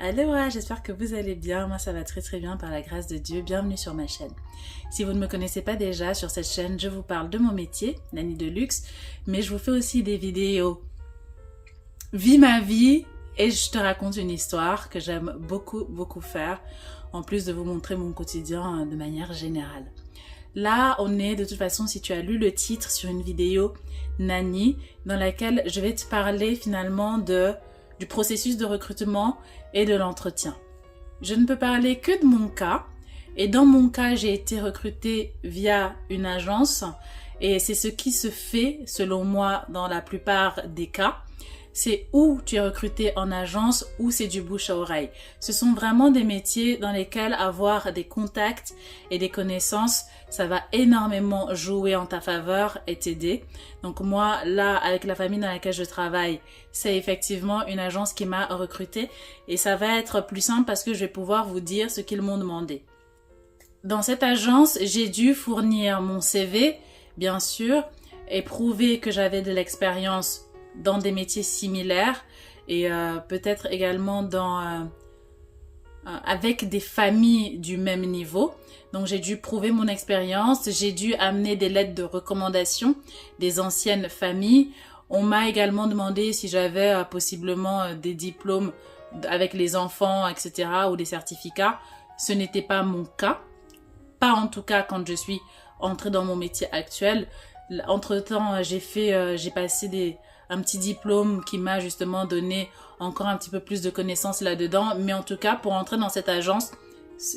Aloha, j'espère que vous allez bien. Moi, ça va très très bien par la grâce de Dieu. Bienvenue sur ma chaîne. Si vous ne me connaissez pas déjà, sur cette chaîne, je vous parle de mon métier, Nanny de luxe, mais je vous fais aussi des vidéos Vis ma vie et je te raconte une histoire que j'aime beaucoup faire, en plus de vous montrer mon quotidien de manière générale. Là, on est de toute façon, si tu as lu le titre, sur une vidéo Nanny, dans laquelle je vais te parler finalement du processus de recrutement et de l'entretien. Je ne peux parler que de mon cas, et dans mon cas, j'ai été recrutée via une agence, et c'est ce qui se fait, selon moi, dans la plupart des cas. C'est où tu es recruté en agence ou c'est du bouche à oreille. Ce sont vraiment des métiers dans lesquels avoir des contacts et des connaissances, ça va énormément jouer en ta faveur et t'aider. Donc moi, là, avec la famille dans laquelle je travaille, c'est effectivement une agence qui m'a recruté et ça va être plus simple parce que je vais pouvoir vous dire ce qu'ils m'ont demandé. Dans cette agence, j'ai dû fournir mon CV, bien sûr, et prouver que j'avais de l'expérience dans des métiers similaires et peut-être également avec des familles du même niveau. Donc j'ai dû prouver mon expérience, j'ai dû amener des lettres de recommandation des anciennes familles. On m'a également demandé si j'avais possiblement des diplômes avec les enfants, etc. ou des certificats. Ce n'était pas mon cas, pas en tout cas quand je suis entrée dans mon métier actuel. Entre-temps, j'ai passé un petit diplôme qui m'a justement donné encore un petit peu plus de connaissances là-dedans. Mais en tout cas, pour entrer dans cette agence,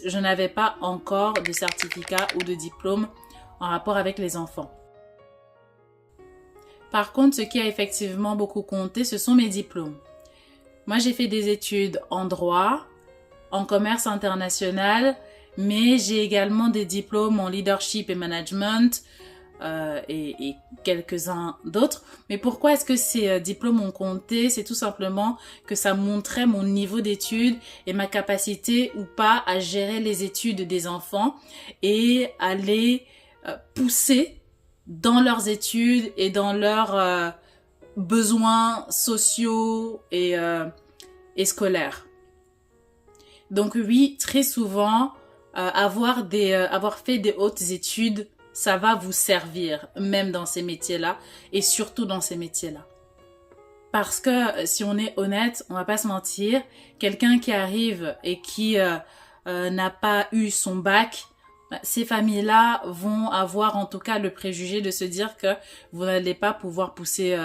je n'avais pas encore de certificat ou de diplôme en rapport avec les enfants. Par contre, ce qui a effectivement beaucoup compté, ce sont mes diplômes. Moi, j'ai fait des études en droit, en commerce international, mais j'ai également des diplômes en leadership et management, et quelques-uns d'autres. Mais pourquoi est-ce que ces diplômes ont compté? C'est tout simplement que ça montrait mon niveau d'études et ma capacité ou pas à gérer les études des enfants et à les pousser dans leurs études et dans leurs besoins sociaux et scolaires. Donc oui, très souvent, avoir fait des hautes études, ça va vous servir, même dans ces métiers-là, et surtout dans ces métiers-là. Parce que, si on est honnête, on va pas se mentir, quelqu'un qui arrive et qui n'a pas eu son bac, ces familles-là vont avoir en tout cas le préjugé de se dire que vous n'allez pas pouvoir pousser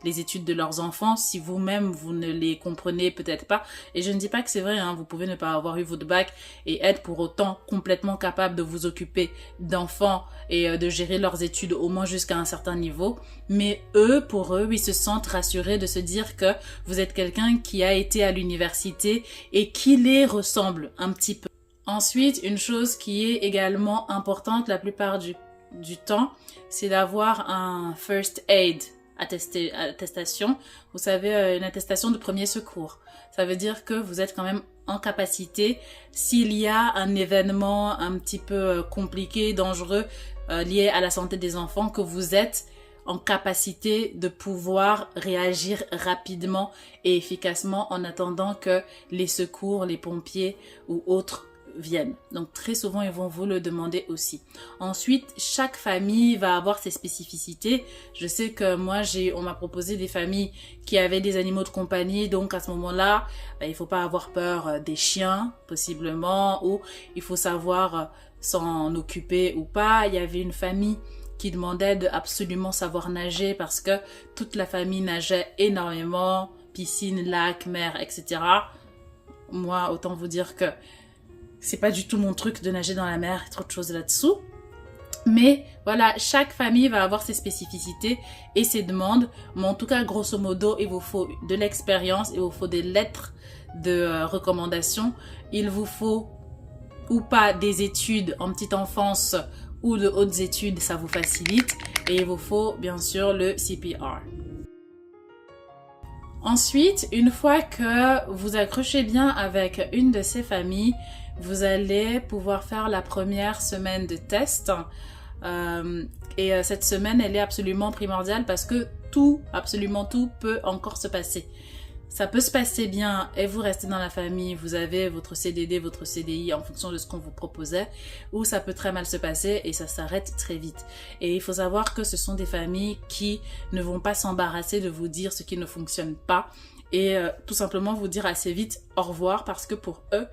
les études de leurs enfants si vous-même vous ne les comprenez peut-être pas. Et je ne dis pas que c'est vrai, hein, vous pouvez ne pas avoir eu votre bac et être pour autant complètement capable de vous occuper d'enfants et de gérer leurs études au moins jusqu'à un certain niveau. Mais pour eux, ils se sentent rassurés de se dire que vous êtes quelqu'un qui a été à l'université et qui les ressemble un petit peu. Ensuite, une chose qui est également importante la plupart du temps, c'est d'avoir un first aid attestation. Vous savez, une attestation de premier secours. Ça veut dire que vous êtes quand même en capacité, s'il y a un événement un petit peu compliqué, dangereux, lié à la santé des enfants, que vous êtes en capacité de pouvoir réagir rapidement et efficacement en attendant que les secours, les pompiers ou autres viennent. Donc très souvent ils vont vous le demander aussi. Ensuite, chaque famille va avoir ses spécificités. Je sais que moi on m'a proposé des familles qui avaient des animaux de compagnie, donc à ce moment-là, il faut pas avoir peur des chiens possiblement, ou il faut savoir s'en occuper ou pas. Il y avait une famille qui demandait de absolument savoir nager parce que toute la famille nageait énormément, piscine, lac, mer, etc. Moi, autant vous dire que c'est pas du tout mon truc de nager dans la mer, trop de choses là-dessous. Mais voilà, chaque famille va avoir ses spécificités et ses demandes. Mais en tout cas, grosso modo, il vous faut de l'expérience, il vous faut des lettres de recommandation. Il vous faut ou pas des études en petite enfance ou de hautes études, ça vous facilite. Et il vous faut bien sûr le CPR. Ensuite, une fois que vous accrochez bien avec une de ces familles, vous allez pouvoir faire la première semaine de test. Et cette semaine, elle est absolument primordiale parce que absolument tout peut encore se passer. ça peut se passer bien et vous restez dans la famille, vous avez votre CDD, votre CDI en fonction de ce qu'on vous proposait, ou ça peut très mal se passer et ça s'arrête très vite. Et il faut savoir que ce sont des familles qui ne vont pas s'embarrasser de vous dire ce qui ne fonctionne pas et tout simplement vous dire assez vite au revoir parce que pour eux,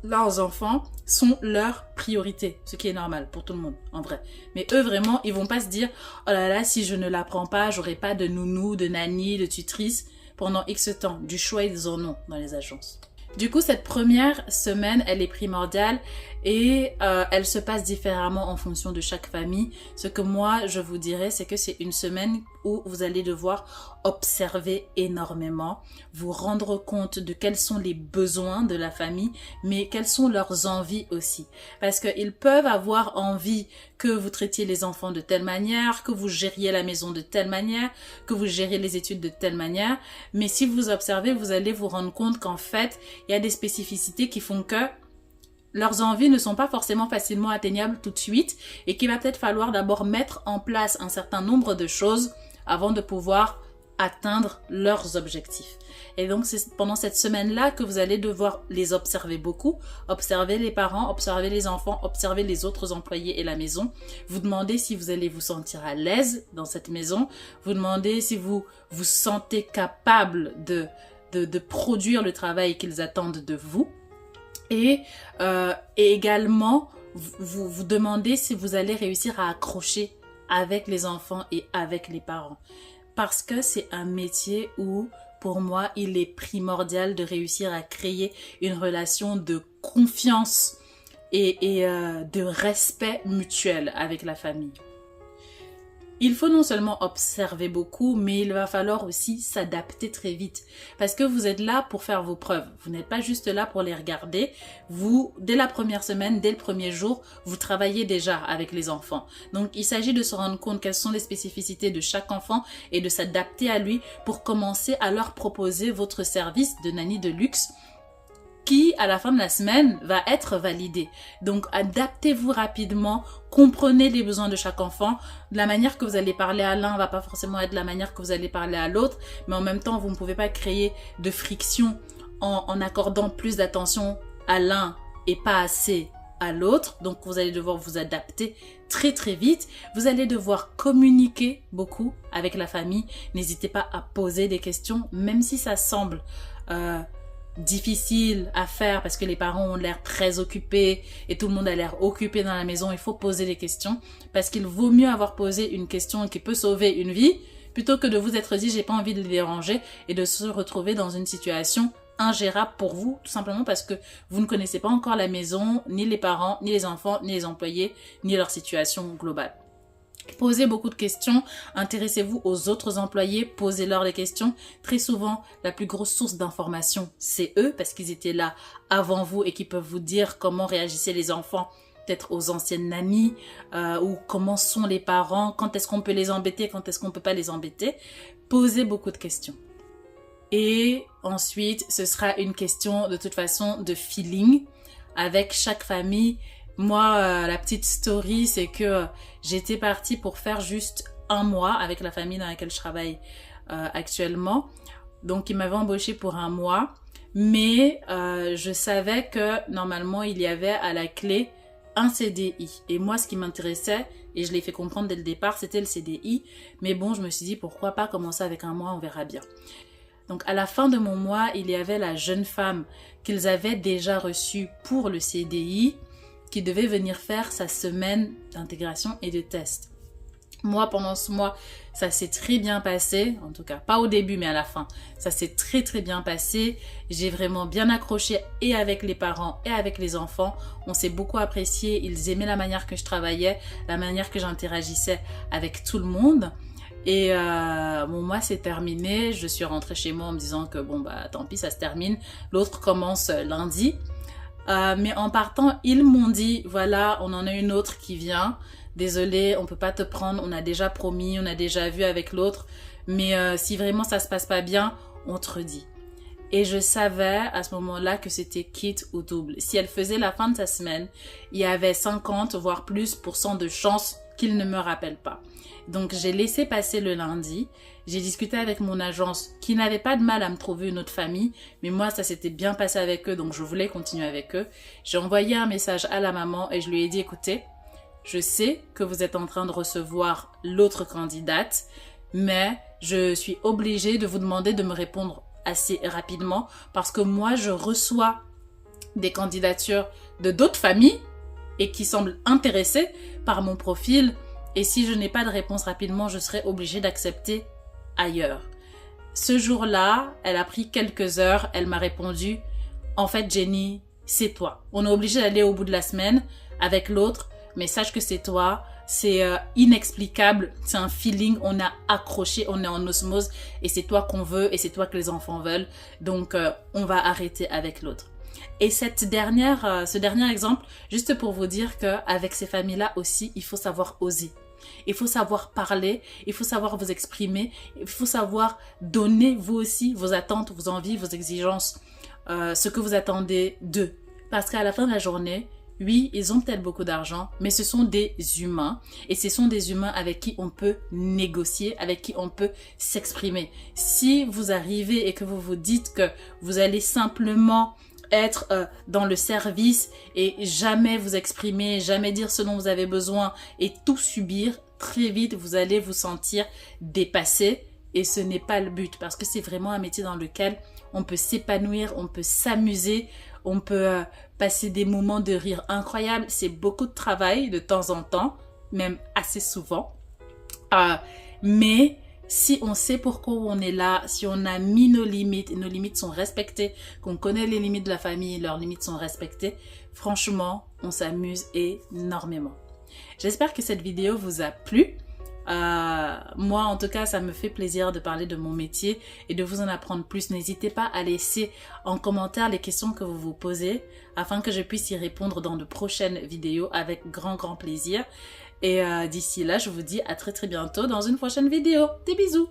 leurs enfants sont leur priorité, ce qui est normal pour tout le monde, en vrai. Mais eux, vraiment, ils vont pas se dire « Oh là là, si je ne l'apprends pas, j'aurai pas de nounou, de nanny, de tutrice pendant X temps. » Du choix, ils en ont dans les agences. Du coup, cette première semaine, elle est primordiale et elle se passe différemment en fonction de chaque famille. Ce que moi, je vous dirais, c'est que c'est une semaine où vous allez devoir observer énormément, vous rendre compte de quels sont les besoins de la famille, mais quelles sont leurs envies aussi. Parce qu'ils peuvent avoir envie que vous traitiez les enfants de telle manière, que vous gériez la maison de telle manière, que vous gériez les études de telle manière. Mais si vous observez, vous allez vous rendre compte qu'en fait, il y a des spécificités qui font que leurs envies ne sont pas forcément facilement atteignables tout de suite et qu'il va peut-être falloir d'abord mettre en place un certain nombre de choses avant de pouvoir atteindre leurs objectifs. Et donc, c'est pendant cette semaine-là que vous allez devoir les observer beaucoup, observer les parents, observer les enfants, observer les autres employés et la maison. Vous demandez si vous allez vous sentir à l'aise dans cette maison. Vous demandez si vous vous sentez capable de produire le travail qu'ils attendent de vous. Et également, vous demandez si vous allez réussir à accrocher avec les enfants et avec les parents. Parce que c'est un métier où, pour moi, il est primordial de réussir à créer une relation de confiance et de respect mutuel avec la famille. Il faut non seulement observer beaucoup, mais il va falloir aussi s'adapter très vite. Parce que vous êtes là pour faire vos preuves. Vous n'êtes pas juste là pour les regarder. Vous, dès la première semaine, dès le premier jour, vous travaillez déjà avec les enfants. Donc, il s'agit de se rendre compte quelles sont les spécificités de chaque enfant et de s'adapter à lui pour commencer à leur proposer votre service de nanny de luxe qui, à la fin de la semaine, va être validé. Donc, adaptez-vous rapidement, comprenez les besoins de chaque enfant. La manière que vous allez parler à l'un va pas forcément être la manière que vous allez parler à l'autre, mais en même temps, vous ne pouvez pas créer de friction en accordant plus d'attention à l'un et pas assez à l'autre. Donc, vous allez devoir vous adapter très très vite. Vous allez devoir communiquer beaucoup avec la famille. N'hésitez pas à poser des questions, même si ça semble difficile à faire parce que les parents ont l'air très occupés et tout le monde a l'air occupé dans la maison. Il faut poser des questions parce qu'il vaut mieux avoir posé une question qui peut sauver une vie plutôt que de vous être dit j'ai pas envie de les déranger et de se retrouver dans une situation ingérable pour vous, tout simplement parce que vous ne connaissez pas encore la maison, ni les parents, ni les enfants, ni les employés, ni leur situation globale. Posez beaucoup de questions, intéressez-vous aux autres employés, posez-leur des questions. Très souvent, la plus grosse source d'information, c'est eux, parce qu'ils étaient là avant vous et qui peuvent vous dire comment réagissaient les enfants, peut-être aux anciennes nannies, ou comment sont les parents, quand est-ce qu'on peut les embêter, quand est-ce qu'on peut pas les embêter. Posez beaucoup de questions. Et ensuite, ce sera une question de toute façon de feeling avec chaque famille. Moi, la petite story, c'est que j'étais partie pour faire juste un mois avec la famille dans laquelle je travaille actuellement. Donc, ils m'avaient embauchée pour un mois. Mais je savais que normalement, il y avait à la clé un CDI. Et moi, ce qui m'intéressait, et je l'ai fait comprendre dès le départ, c'était le CDI. Mais bon, je me suis dit, pourquoi pas commencer avec un mois, on verra bien. Donc, à la fin de mon mois, il y avait la jeune femme qu'ils avaient déjà reçue pour le CDI qui devait venir faire sa semaine d'intégration et de test. Moi, pendant ce mois, ça s'est très bien passé. En tout cas, pas au début, mais à la fin. Ça s'est très, très bien passé. J'ai vraiment bien accroché et avec les parents et avec les enfants. On s'est beaucoup apprécié. Ils aimaient la manière que je travaillais, la manière que j'interagissais avec tout le monde. Et mon mois s'est terminé. Je suis rentrée chez moi en me disant que bon, bah tant pis, ça se termine. L'autre commence lundi. Mais en partant, ils m'ont dit, voilà, on en a une autre qui vient. Désolé, on peut pas te prendre, on a déjà promis, on a déjà vu avec l'autre. Mais si vraiment ça se passe pas bien, on te redit. Et je savais à ce moment-là que c'était quitte ou double. Si elle faisait la fin de sa semaine, il y avait 50 voire plus % de chances qu'il ne me rappelle pas. Donc, j'ai laissé passer le lundi. J'ai discuté avec mon agence qui n'avait pas de mal à me trouver une autre famille. Mais moi, ça s'était bien passé avec eux, donc je voulais continuer avec eux. J'ai envoyé un message à la maman et je lui ai dit, écoutez, je sais que vous êtes en train de recevoir l'autre candidate, mais je suis obligée de vous demander de me répondre assez rapidement parce que moi, je reçois des candidatures de d'autres familles et qui semblent intéressées par mon profil. Et si je n'ai pas de réponse rapidement, je serai obligée d'accepter ailleurs. Ce jour-là, elle a pris quelques heures. Elle m'a répondu, en fait, Jenny, c'est toi. On est obligé d'aller au bout de la semaine avec l'autre, mais sache que c'est toi. C'est inexplicable. C'est un feeling. On a accroché, on est en osmose et c'est toi qu'on veut et c'est toi que les enfants veulent. Donc, on va arrêter avec l'autre. Et ce dernier exemple, juste pour vous dire qu'avec ces familles-là aussi, il faut savoir oser. Il faut savoir parler, il faut savoir vous exprimer, il faut savoir donner vous aussi vos attentes, vos envies, vos exigences, ce que vous attendez d'eux. Parce qu'à la fin de la journée, oui, ils ont peut-être beaucoup d'argent, mais ce sont des humains et ce sont des humains avec qui on peut négocier, avec qui on peut s'exprimer. Si vous arrivez et que vous vous dites que vous allez simplement être dans le service et jamais vous exprimer, jamais dire ce dont vous avez besoin et tout subir, très vite vous allez vous sentir dépassé et ce n'est pas le but parce que c'est vraiment un métier dans lequel on peut s'épanouir, on peut s'amuser, on peut passer des moments de rire incroyables. C'est beaucoup de travail de temps en temps, même assez souvent. Mais si on sait pourquoi on est là, si on a mis nos limites sont respectées, qu'on connaît les limites de la famille, leurs limites sont respectées, franchement, on s'amuse énormément. J'espère que cette vidéo vous a plu. Moi, en tout cas, ça me fait plaisir de parler de mon métier et de vous en apprendre plus. N'hésitez pas à laisser en commentaire les questions que vous vous posez afin que je puisse y répondre dans de prochaines vidéos avec grand plaisir. Et d'ici là, je vous dis à très bientôt dans une prochaine vidéo. Des bisous!